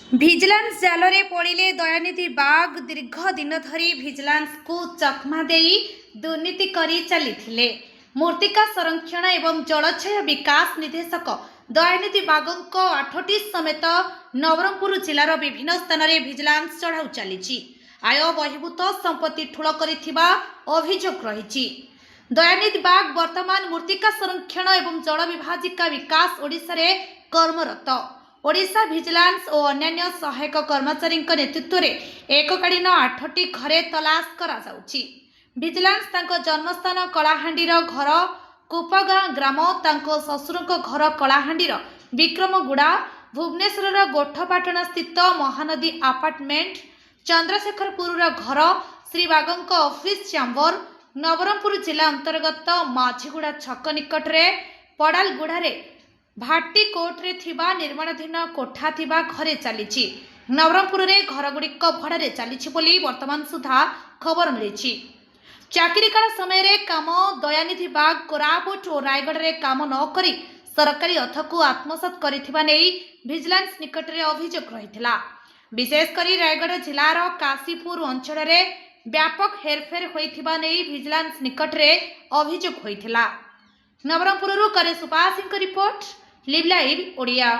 Vigilance ଜାଲରେ ପଡ଼ିଲେ ଦୟାନିଧି ବାଗ। ଦୀର୍ଘ ଦିନ ଧରି ଭିଜିଲାନ୍ସକୁ ଚକମା ଦେଇ ଦୁର୍ନୀତି କରି ଚାଲିଥିଲେ। ମୃତ୍ତିକା ସଂରକ୍ଷଣ ଏବଂ ଜଳଛୟ ବିକାଶ ନିର୍ଦ୍ଦେଶକ ଦୟାନିଧି ବାଗଙ୍କ 8ଟି ସମେତ ନବରଙ୍ଗପୁର ଜିଲ୍ଲାର ବିଭିନ୍ନ ସ୍ଥାନରେ ଭିଜିଲାନ୍ସ ଚଢ଼ାଉ ଚାଲିଛି। ଆୟ ବହିର୍ଭୂତ ସମ୍ପତ୍ତି ଠୁଳ କରିଥିବା ଅଭିଯୋଗ ରହିଛି। ଦୟାନିଧି ବାଗ ବର୍ତ୍ତମାନ ମୃତ୍ତିକା ସଂରକ୍ଷଣ ଏବଂ ଜଳ ବିଭାଜିକା ବିକାଶ ଓଡ଼ିଶାରେ କର୍ମରତ। ଓଡ଼ିଶା ଭିଜିଲାନ୍ସ ଓ ଅନ୍ୟାନ୍ୟ ସହାୟକ କର୍ମଚାରୀଙ୍କ ନେତୃତ୍ୱରେ ଏକକାଳୀନ 8ଟି ଘରେ ତଲାସ କରାଯାଉଛି। ଭିଜିଲାନ୍ସ ତାଙ୍କ ଜନ୍ମସ୍ଥାନ କଳାହାଣ୍ଡିର ଘର କୁପଗାଁ ଗ୍ରାମ, ତାଙ୍କ ଶ୍ୱଶୁରଙ୍କ ଘର କଳାହାଣ୍ଡିର ବିକ୍ରମଗୁଡ଼ା, ଭୁବନେଶ୍ୱରର ଗୋଠପାଟଣା ସ୍ଥିତ ମହାନଦୀ ଆପାର୍ଟମେଣ୍ଟ, ଚନ୍ଦ୍ରଶେଖରପୁରର ଘର, ଶ୍ରୀ ବାଗଙ୍କ ଅଫିସ ଚାମ୍ବର, ନବରଙ୍ଗପୁର ଜିଲ୍ଲା ଅନ୍ତର୍ଗତ ମାଝିଗୁଡ଼ା ଛକ ନିକଟରେ ପଡ଼ାଲଗୁଡ଼ାରେ ଭାଟି କୋର୍ଟରେ ଥିବା ନିର୍ମାଣାଧୀନ କୋଠା ଥିବା ଘରେ ଚାଲିଛି। ନବରଙ୍ଗପୁରରେ ଘରଗୁଡ଼ିକ ଭଡ଼ାରେ ଚାଲିଛି ବୋଲି ବର୍ତ୍ତମାନ ସୁଦ୍ଧା ଖବର ମିଳିଛି। ଚାକିରିକାଳ ସମୟରେ କାମ ଦୟାନିଧି ବାଗ କୋରାପୁଟ ଓ ରାୟଗଡ଼ାରେ କାମ ନ କରି ସରକାରୀ ଅର୍ଥକୁ ଆତ୍ମସାତ କରିଥିବା ନେଇ ଭିଜିଲାନ୍ସ ନିକଟରେ ଅଭିଯୋଗ ରହିଥିଲା। ବିଶେଷ କରି ରାୟଗଡ଼ ଜିଲ୍ଲାର କାଶୀପୁର ଅଞ୍ଚଳରେ ବ୍ୟାପକ ହେରଫେର ହୋଇଥିବା ନେଇ ଭିଜିଲାନ୍ସ ନିକଟରେ ଅଭିଯୋଗ ହୋଇଥିଲା। ନବରଙ୍ଗପୁରରୁ କରେ ସୁବାସୀଙ୍କ ରିପୋର୍ଟ, ଲିଭ୍ ଲାଇଭ୍ ଓଡ଼ିଆ।